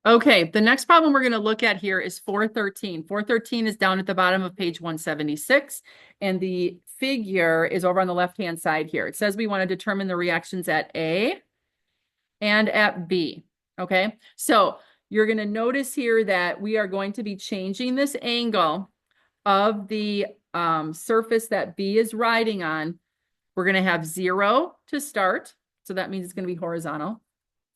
Okay, the next problem we're going to look at here is 413. 413 is down at the bottom of page 176, and the figure is over on the left-hand side here. It says we want to determine the reactions at A and at B. Okay, so you're going to notice here that we are going to be changing this angle of the surface that B is riding on. We're going to have 0 to start, so that means it's going to be horizontal.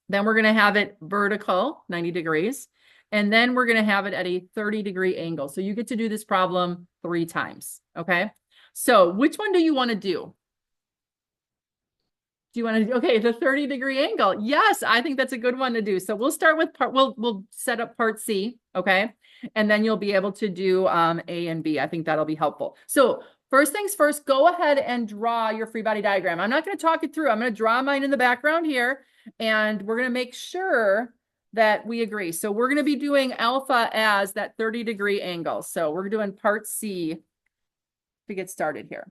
Then we're going to have it vertical, 90 degrees. And then we're going to have it at a 30-degree angle. So you get to do this problem 3 times. Okay. So which one do you want to do? Do you want to do, okay, the 30-degree angle? Yes, I think that's a good one to do. So we'll start with we'll set up part C. Okay. And then you'll be able to do A and B. I think that'll be helpful. So first things first, go ahead and draw your free body diagram. I'm not going to talk it through. I'm going to draw mine in the background here. And we're going to make sure that we agree. So we're going to be doing alpha as that 30-degree angle. So we're doing part C to get started here.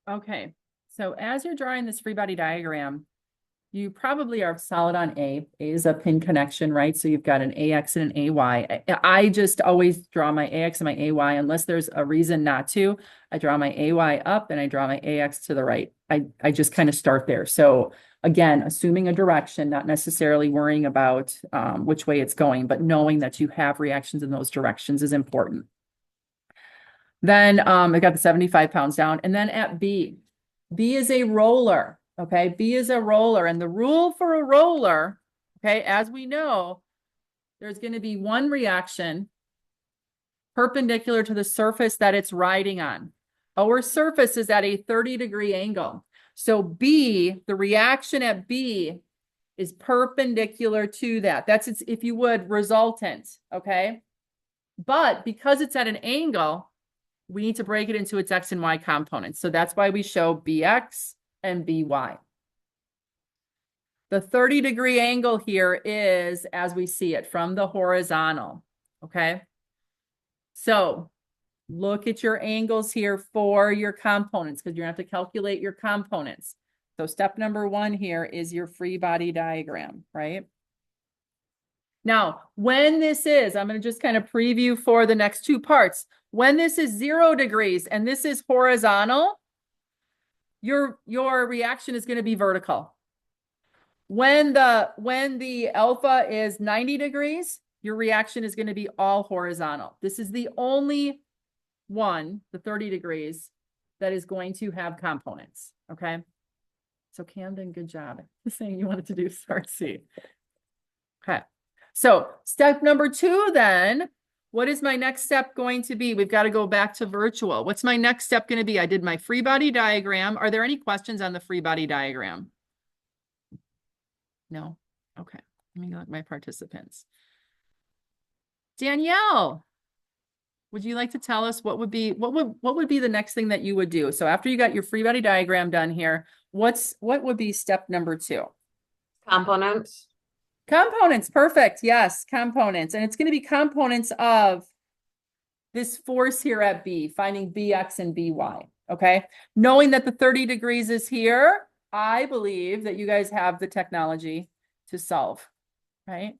Okay, so as you're drawing this free body diagram, you probably are solid on A. A is a pin connection, right? So you've got an AX and an AY. I just always draw my AX and my AY unless there's a reason not to. I draw my AY up and I draw my AX to the right. I just kind of start there. So again, assuming a direction, not necessarily worrying about which way it's going, but knowing that you have reactions in those directions is important. Then I got the 75 pounds down. And then at B, B is a roller. Okay, B is a roller. And the rule for a roller, okay, as we know, there's going to be one reaction perpendicular to the surface that it's riding on. Our surface is at a 30-degree angle. So B, the reaction at B is perpendicular to that. That's its, if you would, resultant, okay? But because it's at an angle, we need to break it into its X and Y components. So that's why we show BX and BY. The 30-degree angle here is, as we see it, from the horizontal, okay? So look at your angles here for your components because you're going to have to calculate your components. So step number 1 here is your free body diagram, right? Now, when this is, I'm going to just kind of preview for the next 2 parts. When this is 0 degrees and this is horizontal, your reaction is going to be vertical. When the alpha is 90 degrees, your reaction is going to be all horizontal. This is the only one, the 30 degrees, that is going to have components, okay? So Camden, good job. The thing you wanted to do, start C. Okay, so step number 2 then, what is my next step going to be? We've got to go back to virtual. What's my next step going to be? I did my free body diagram. Are there any questions on the free body diagram? No? Okay, let me look at my participants. Danielle, would you like to tell us what would be the next thing that you would do? So after you got your free body diagram done here, what would be step number 2? Components. Components, perfect. Yes, components. And it's going to be components of this force here at B, finding Bx and By, okay? Knowing that the 30 degrees is here, I believe that you guys have the technology to solve, right?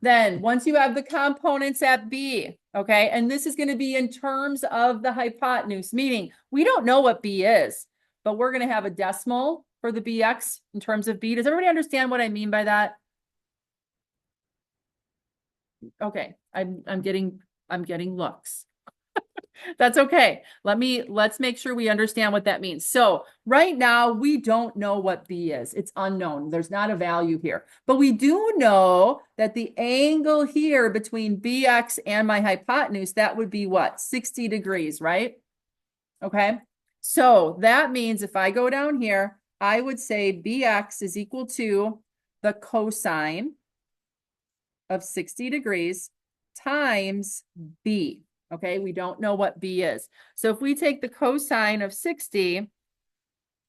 Then once you have the components at B, okay, and this is going to be in terms of the hypotenuse, meaning we don't know what B is, but we're going to have a decimal for the Bx in terms of B. Does everybody understand what I mean by that? Okay, I'm getting looks. That's okay. Let's make sure we understand what that means. So right now we don't know what B is. It's unknown. There's not a value here, but we do know that the angle here between Bx and my hypotenuse, that would be what? 60 degrees, right? Okay. So that means if I go down here, I would say Bx is equal to the cosine of 60 degrees times B. Okay, we don't know what B is. So if we take the cosine of 60,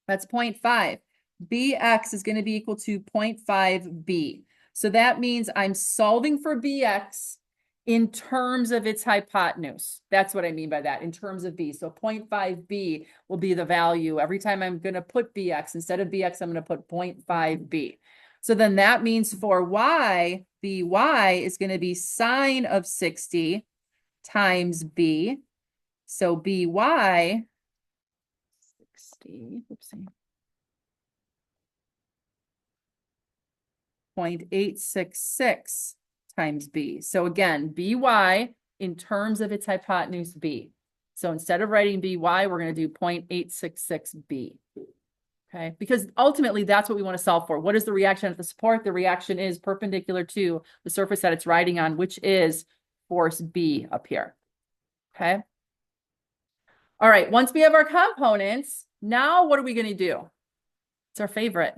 that's 0.5. Bx is going to be equal to 0.5 B. So that means I'm solving for Bx in terms of its hypotenuse. That's what I mean by that, in terms of B. So 0.5 B will be the value. Every time I'm going to put Bx, instead of Bx, I'm going to put 0.5 B. So then that means for Y, By is going to be sine of 60 times B. So By, 60, oopsie, 0.866 times B. So again, By in terms of its hypotenuse B. So instead of writing By, we're going to do 0.866 B. Okay, because ultimately that's what we want to solve for. What is the reaction at the support? The reaction is perpendicular to the surface that it's riding on, which is force B up here. Okay. All right, once we have our components, now what are we going to do? It's our favorite.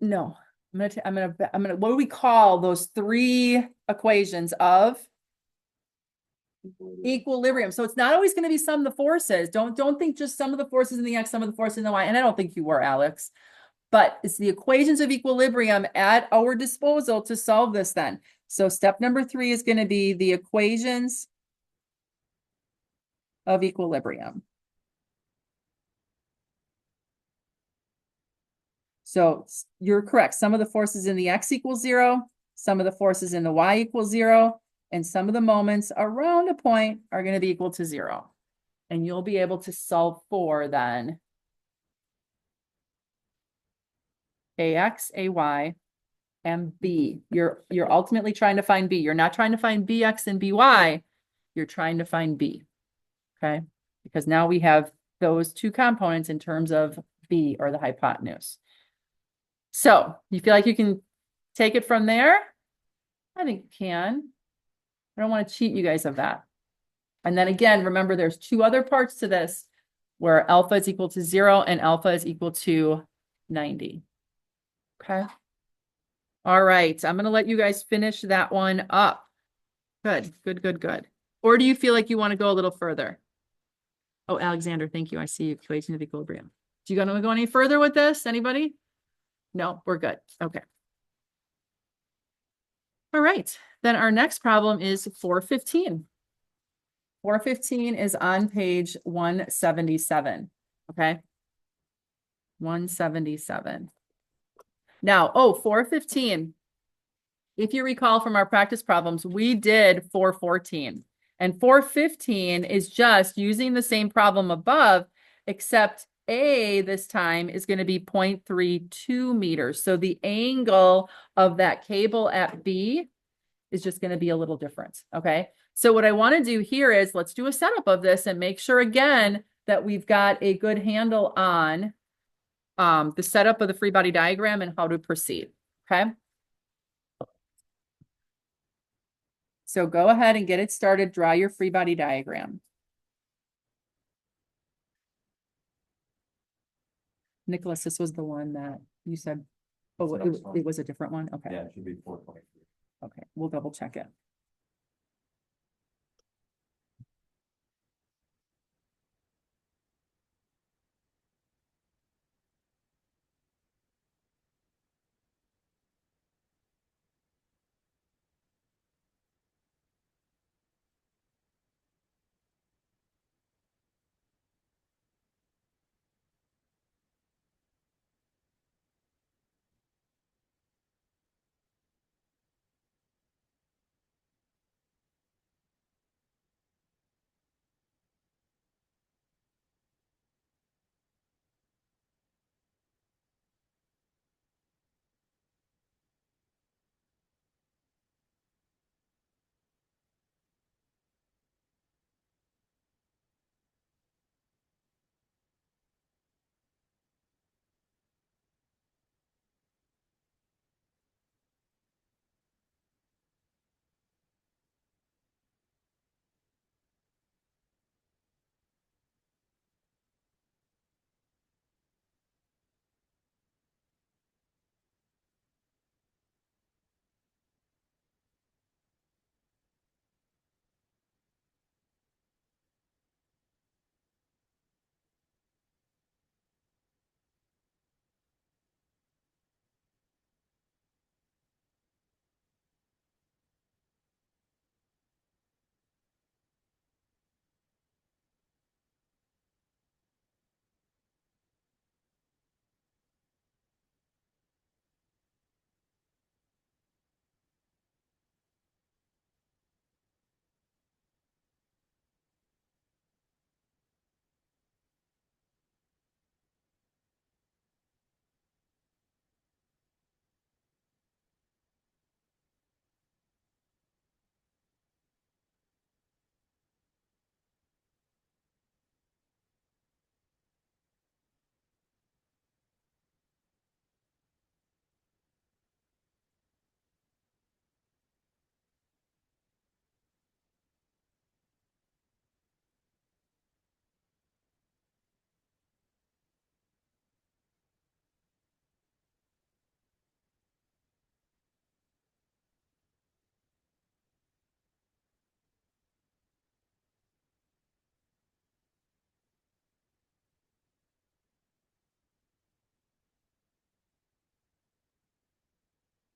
No, what do we call those 3 equations of equilibrium? So it's not always going to be sum of the forces. Don't think just sum of the forces in the X, sum of the forces in the Y. And I don't think you were, Alex. But it's the equations of equilibrium at our disposal to solve this then. So step number 3 is going to be the equations of equilibrium. So you're correct. Some of the forces in the X equals 0, some of the forces in the Y equals 0, and some of the moments around a point are going to be equal to 0. And you'll be able to solve for then AX, AY, and B. You're ultimately trying to find B. You're not trying to find BX and BY. You're trying to find B. Okay? Because now we have those 2 components in terms of B, or the hypotenuse. So you feel like you can take it from there? I think you can. I don't want to cheat you guys of that. And then again, remember there's 2 other parts to this where alpha is equal to 0 and alpha is equal to 90. Okay. All right. I'm going to let you guys finish that one up. Good, good, good, good. Or do you feel like you want to go a little further? Oh, Alexander, thank you. I see equation of equilibrium. Do you want to go any further with this? Anybody? No, we're good. Okay. All right. Then our next problem is 415. 415 is on page 177. Okay. 177. Now, 415. If you recall from our practice problems, we did 414. And 415 is just using the same problem above, except A this time is going to be 0.32 meters. So the angle of that cable at B is just going to be a little different. Okay. So what I want to do here is let's do a setup of this and make sure again that we've got a good handle on the setup of the free body diagram and how to proceed. Okay. So go ahead and get it started. Draw your free body diagram. Nicholas, this was the one that you said, oh, it was a different one? Okay. Yeah, it should be 423. Okay, we'll double check it.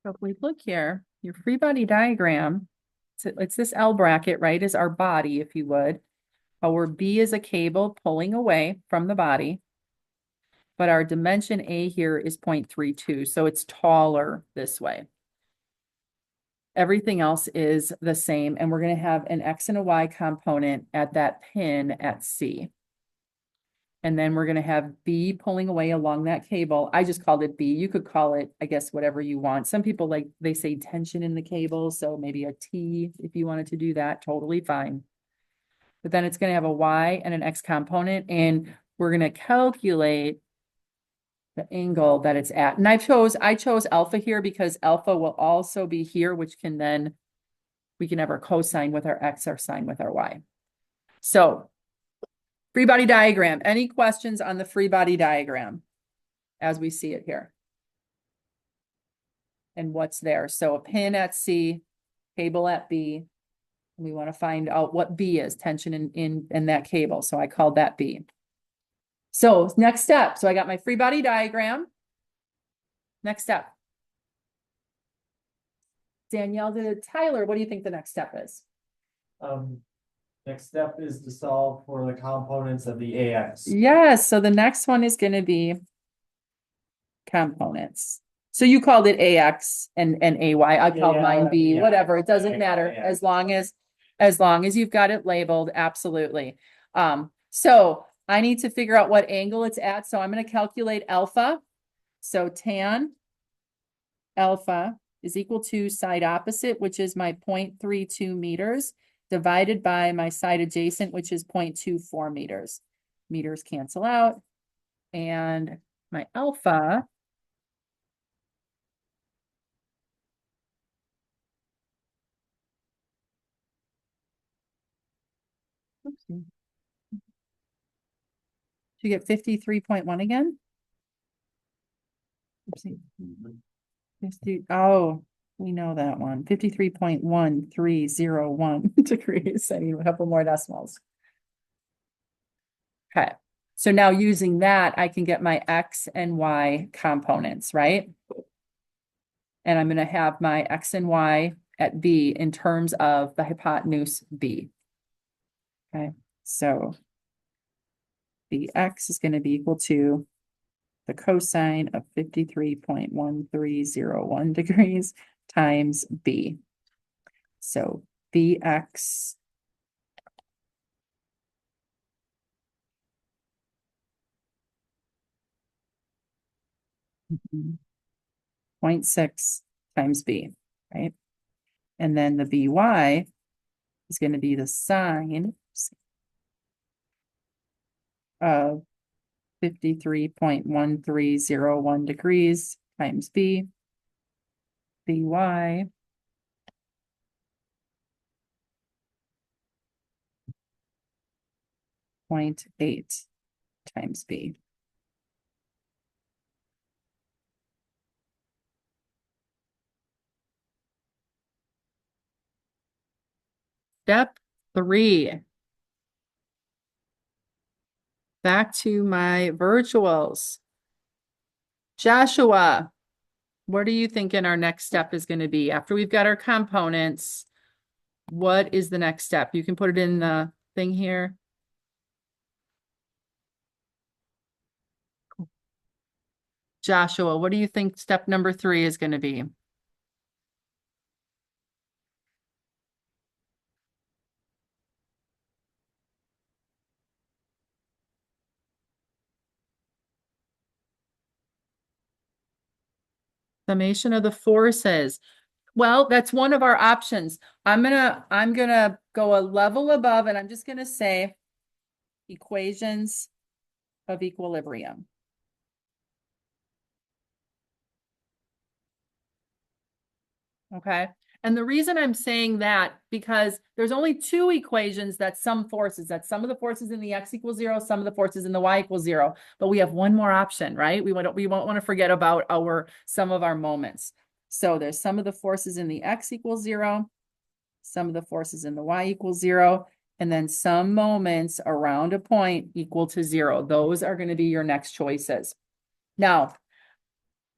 So if we look here, your free body diagram, it's this L bracket, right, is our body, if you would. Our B is a cable pulling away from the body. But our dimension A here is 0.32, so it's taller this way. Everything else is the same, and we're going to have an X and a Y component at that pin at C. And then we're going to have B pulling away along that cable. I just called it B. You could call it, I guess, whatever you want. Some people they say tension in the cable, so maybe a T if you wanted to do that, totally fine. But then it's going to have a Y and an X component, and we're going to calculate the angle that it's at. And I chose alpha here because alpha will also be here, which can then, we can have our cosine with our X, our sine with our Y. So free body diagram. Any questions on the free body diagram as we see it here? And what's there? So a pin at C, cable at B. And we want to find out what B is, tension in that cable. So I called that B. So next step. So I got my free body diagram. Next step. Danielle, Tyler, what do you think the next step is? Next step is to solve for the components of the AX. Yes, so the next one is going to be components. So you called it AX and AY. I called mine B, whatever. It doesn't matter as long as you've got it labeled. Absolutely. So I need to figure out what angle it's at. So I'm going to calculate alpha. So tan alpha is equal to side opposite, which is my 0.32 meters, divided by my side adjacent, which is 0.24 meters. Meters cancel out. And my alpha oopsie. You get 53.1 again? Oopsie. 50, oh, we know that one. 53.1301 degrees. I need a couple more decimals. Okay. So now using that, I can get my X and Y components, right? And I'm going to have my X and Y at B in terms of the hypotenuse B. Okay. So Bx is going to be equal to the cosine of 53.1301 degrees times B. So Bx mm-hmm, 0.6 times B, right? And then the By is going to be the sine of 53.1301 degrees times B. By 0.8 times B. Step 3. Back to my virtuals. Joshua, what are you thinking our next step is going to be? After we've got our components, what is the next step? You can put it in the thing here. Joshua, what do you think step number 3 is going to be? Summation of the forces. Well, that's one of our options. I'm gonna go a level above and I'm just gonna say equations of equilibrium. Okay. And the reason I'm saying that, because there's only 2 equations that sum forces, that some of the forces in the X equals 0, some of the forces in the Y equals 0, but we have one more option, right? We won't want to forget about some of our moments. So there's some of the forces in the X equals 0, some of the forces in the Y equals 0, and then some moments around a point equal to 0. Those are going to be your next choices. Now,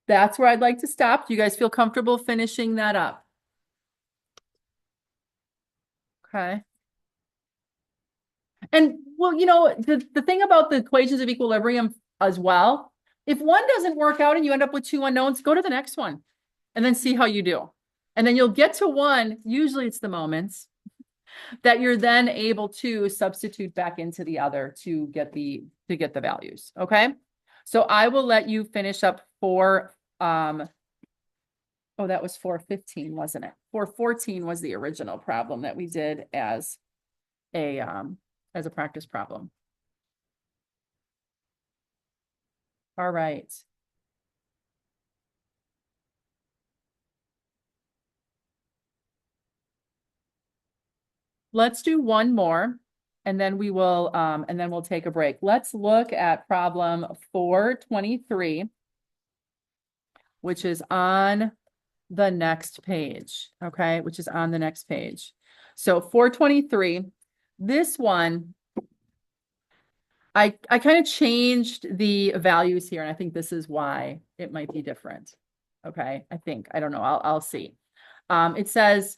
that's where I'd like to stop. Do you guys feel comfortable finishing that up? Okay. And well, the thing about the equations of equilibrium as well, if one doesn't work out and you end up with 2 unknowns, go to the next one and then see how you do. And then you'll get to one, usually it's the moments, that you're then able to substitute back into the other to get the values. Okay. So I will let you finish up for oh, that was 415, wasn't it? 414 was the original problem that we did as a practice problem. All right. Let's do one more and then we'll take a break. Let's look at problem 423, which is on the next page. Okay, which is on the next page. So 423, this one, I kind of changed the values here, and I think this is why it might be different. Okay, I don't know. I'll see. It says,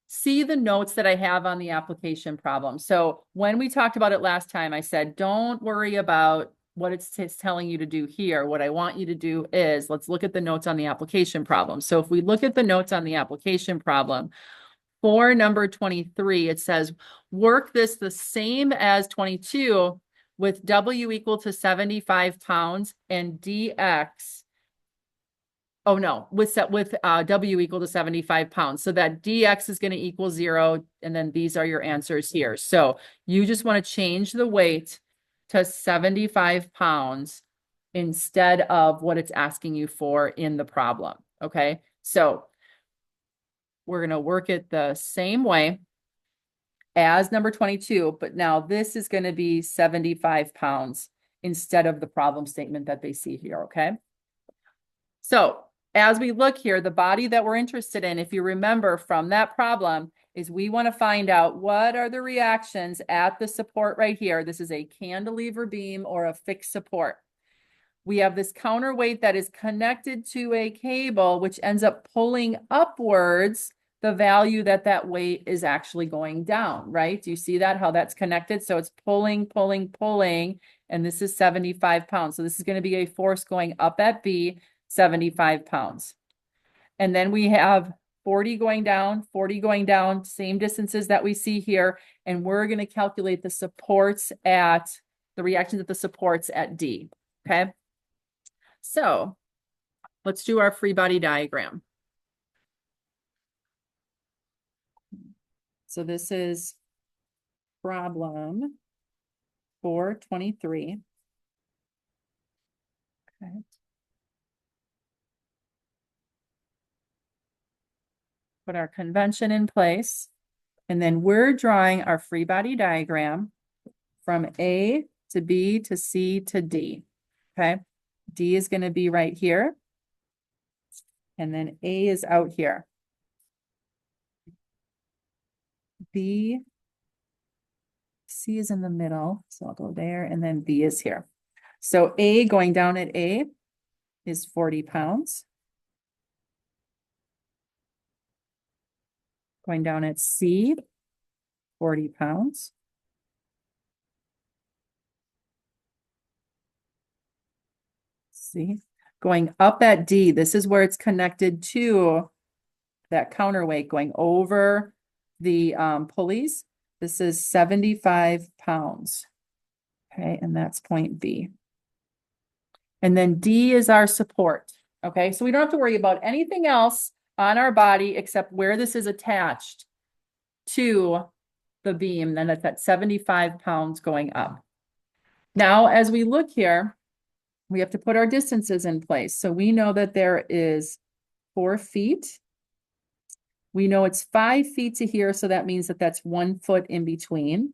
see the notes that I have on the application problem. So when we talked about it last time, I said, don't worry about what it's telling you to do here. What I want you to do is, let's look at the notes on the application problem. So if we look at the notes on the application problem, for number 23, it says, work this the same as 22 with W equal to 75 pounds and DX Oh no, with W equal to 75 pounds. So that DX is going to equal 0. And then these are your answers here. So you just want to change the weight to 75 pounds instead of what it's asking you for in the problem. Okay. So we're going to work it the same way as number 22, but now this is going to be 75 pounds instead of the problem statement that they see here. Okay. So as we look here, the body that we're interested in, if you remember from that problem, is we want to find out what are the reactions at the support right here. This is a cantilever beam or a fixed support. We have this counterweight that is connected to a cable, which ends up pulling upwards the value that that weight is actually going down, right? Do you see that, how that's connected? So it's pulling, pulling, pulling, and this is 75 pounds. So this is going to be a force going up at B, 75 pounds. And then we have 40 going down, same distances that we see here. And we're going to calculate the supports at, the reactions at the supports at D, okay? So let's do our free body diagram. So this is problem 423. Okay. Put our convention in place, and then we're drawing our free body diagram from A to B to C to D. Okay. D is going to be right here. And then A is out here. B, C is in the middle. So I'll go there, and then B is here. So A going down at A is 40 pounds. Going down at C, 40 pounds. See, going up at D, this is where it's connected to that counterweight going over the pulleys. This is 75 pounds. Okay, and that's point B. And then D is our support. Okay, so we don't have to worry about anything else on our body except where this is attached to the beam. Then it's at 75 pounds going up. Now, as we look here, we have to put our distances in place. So we know that there is 4 feet. We know it's 5 feet to here, so that means that that's 1 foot in between.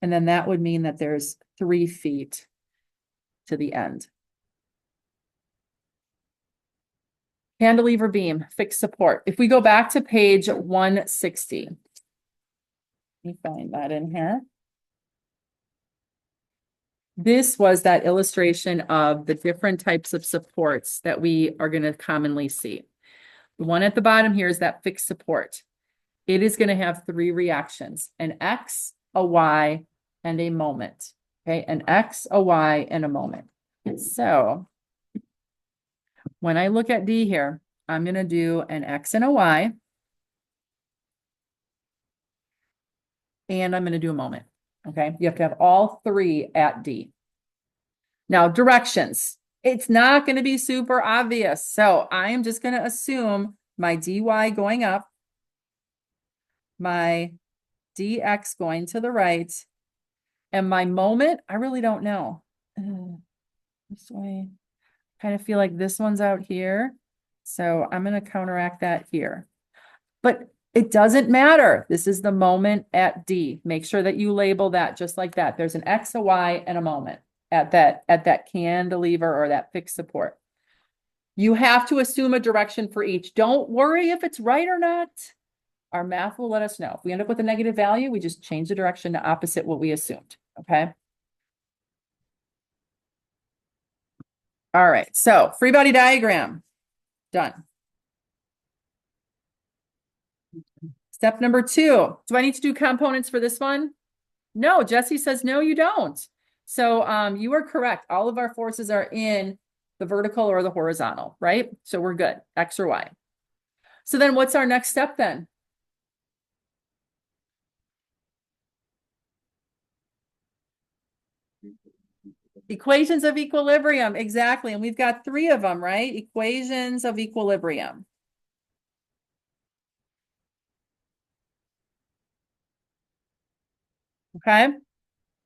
And then that would mean that there's 3 feet to the end. Cantilever beam, fixed support. If we go back to page 160, let me find that in here. This was that illustration of the different types of supports that we are going to commonly see. The one at the bottom here is that fixed support. It is going to have 3 reactions, an X, a Y, and a moment. Okay, an X, a Y, and a moment. So when I look at D here, I'm going to do an X and a Y. And I'm going to do a moment. Okay, you have to have all 3 at D. Now, directions. It's not going to be super obvious. So I am just going to assume my DY going up, my DX going to the right, and my moment, I really don't know. This way, kind of feel like this one's out here. So I'm going to counteract that here. But it doesn't matter. This is the moment at D. Make sure that you label that just like that. There's an X, a Y, and a moment at that cantilever or that fixed support. You have to assume a direction for each. Don't worry if it's right or not. Our math will let us know. If we end up with a negative value, we just change the direction to opposite what we assumed. Okay. All right. So free body diagram. Done. Step number 2. Do I need to do components for this one? No, Jesse says, no, you don't. So you are correct. All of our forces are in the vertical or the horizontal, right? So we're good, X or Y. So then what's our next step then? Equations of equilibrium, exactly. And we've got 3 of them, right? Equations of equilibrium. Okay.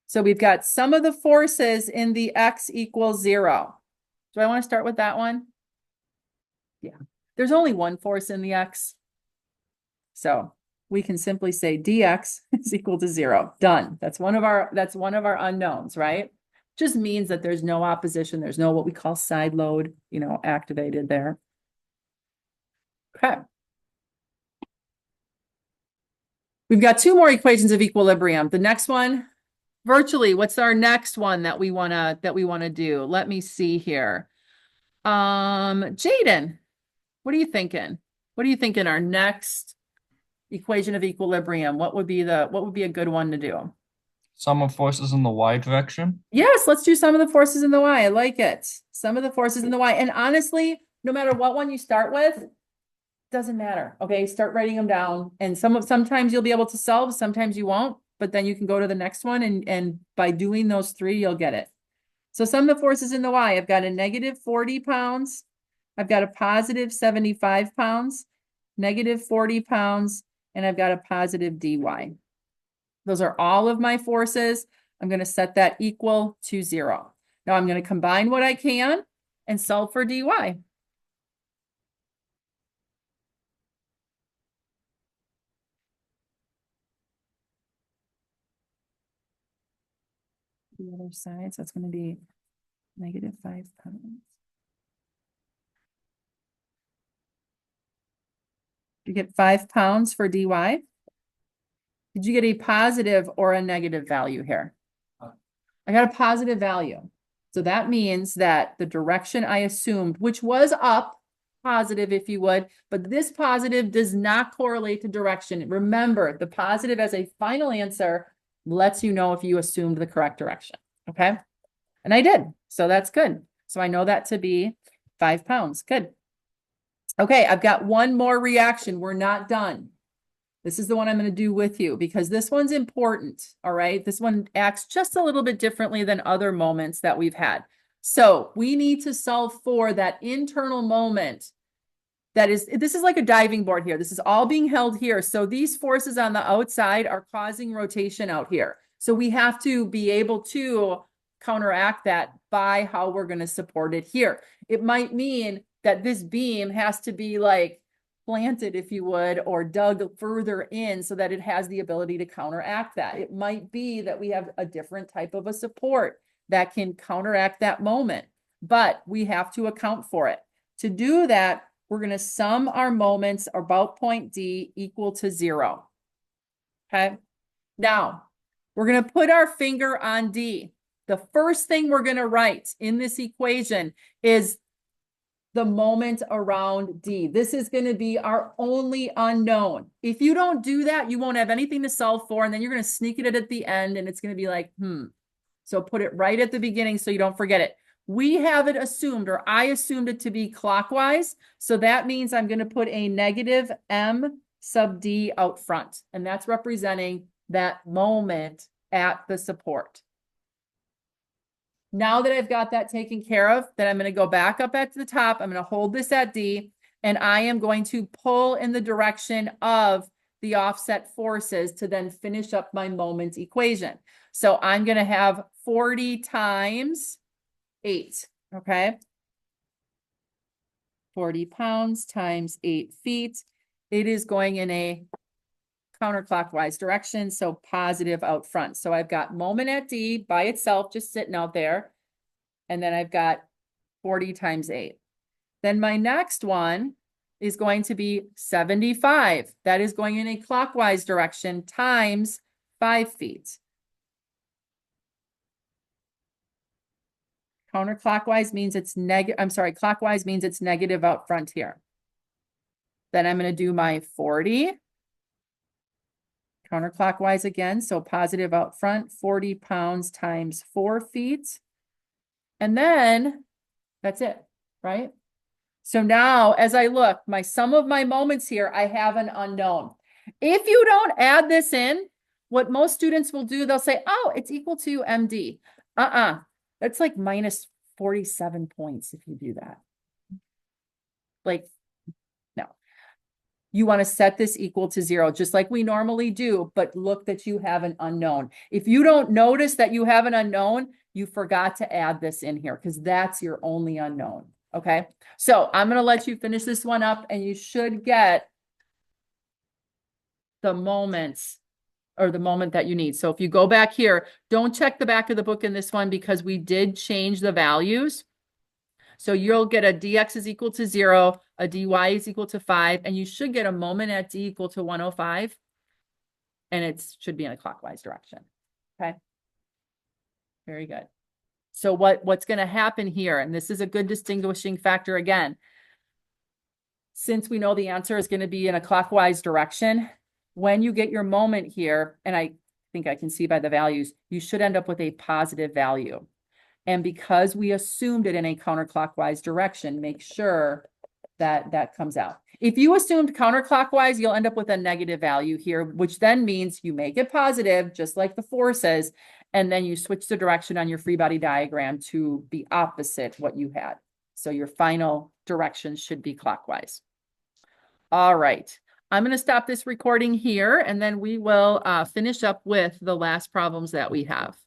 So we've got sum of the forces in the x equals 0. Do I want to start with that one? Yeah. There's only one force in the x. So we can simply say dx is equal to 0. Done. That's one of our unknowns, right? Just means that there's no opposition. There's no what we call side load, activated there. Okay. We've got 2 more equations of equilibrium. The next one, virtually, what's our next one that we wanna do? Let me see here. Jaden, what are you thinking? What are you thinking our next equation of equilibrium? What would be a good one to do? Sum of forces in the y direction. Yes, let's do some of the forces in the y. I like it. Some of the forces in the y. And honestly, no matter what one you start with, doesn't matter. Okay, start writing them down. And sometimes you'll be able to solve, sometimes you won't, but then you can go to the next one and by doing those 3, you'll get it. So some of the forces in the y, I've got a negative 40 pounds. I've got a positive 75 pounds, negative 40 pounds, and I've got a positive dy. Those are all of my forces. I'm going to set that equal to 0. Now I'm going to combine what I can and solve for dy. The other side, so it's going to be negative 5 pounds. You get 5 pounds for dy. Did you get a positive or a negative value here? I got a positive value. So that means that the direction I assumed, which was up, positive if you would, but this positive does not correlate to direction. Remember, the positive as a final answer lets you know if you assumed the correct direction. Okay. And I did. So that's good. So I know that to be 5 pounds. Good. Okay. I've got one more reaction. We're not done. This is the one I'm going to do with you because this one's important. All right. This one acts just a little bit differently than other moments that we've had. So we need to solve for that internal moment. This is like a diving board here. This is all being held here. So these forces on the outside are causing rotation out here. So we have to be able to counteract that by how we're going to support it here. It might mean that this beam has to be like planted, if you would, or dug further in so that it has the ability to counteract that. It might be that we have a different type of a support that can counteract that moment, but we have to account for it. To do that, we're going to sum our moments about point D equal to 0. Okay. Now we're going to put our finger on D. The first thing we're going to write in this equation is the moment around D. This is going to be our only unknown. If you don't do that, you won't have anything to solve for. And then you're going to sneak it at the end and it's going to be like, So put it right at the beginning so you don't forget it. We have it assumed, or I assumed it to be clockwise. So that means I'm going to put a negative M sub D out front. And that's representing that moment at the support. Now that I've got that taken care of, then I'm going to go back up at the top. I'm going to hold this at D, and I am going to pull in the direction of the offset forces to then finish up my moment equation. So I'm going to have 40 times 8, okay? 40 pounds times 8 feet. It is going in a counterclockwise direction, so positive out front. So I've got moment at D by itself, just sitting out there. And then I've got 40 times 8. Then my next one is going to be 75. That is going in a clockwise direction times 5 feet. Counterclockwise means it's clockwise means it's negative out front here. Then I'm going to do my 40. Counterclockwise again, so positive out front, 40 pounds times 4 feet. And then that's it, right? So now as I look, my sum of my moments here, I have an unknown. If you don't add this in, what most students will do, they'll say, oh, it's equal to MD. That's like minus 47 points if you do that. Like, no. You want to set this equal to 0, just like we normally do, but look that you have an unknown. If you don't notice that you have an unknown, you forgot to add this in here because that's your only unknown. Okay, so I'm going to let you finish this one up and you should get the moments or the moment that you need. So if you go back here, don't check the back of the book in this one because we did change the values. So you'll get a dx is equal to 0, a dy is equal to 5, and you should get a moment at d equal to 105. And it should be in a clockwise direction. Okay. Very good. So what's going to happen here, and this is a good distinguishing factor again, since we know the answer is going to be in a clockwise direction, when you get your moment here, and I think I can see by the values, you should end up with a positive value. And because we assumed it in a counterclockwise direction, make sure that that comes out. If you assumed counterclockwise, you'll end up with a negative value here, which then means you make it positive, just like the forces, and then you switch the direction on your free body diagram to be opposite what you had. So your final direction should be clockwise. All right. I'm going to stop this recording here, and then we will finish up with the last problems that we have.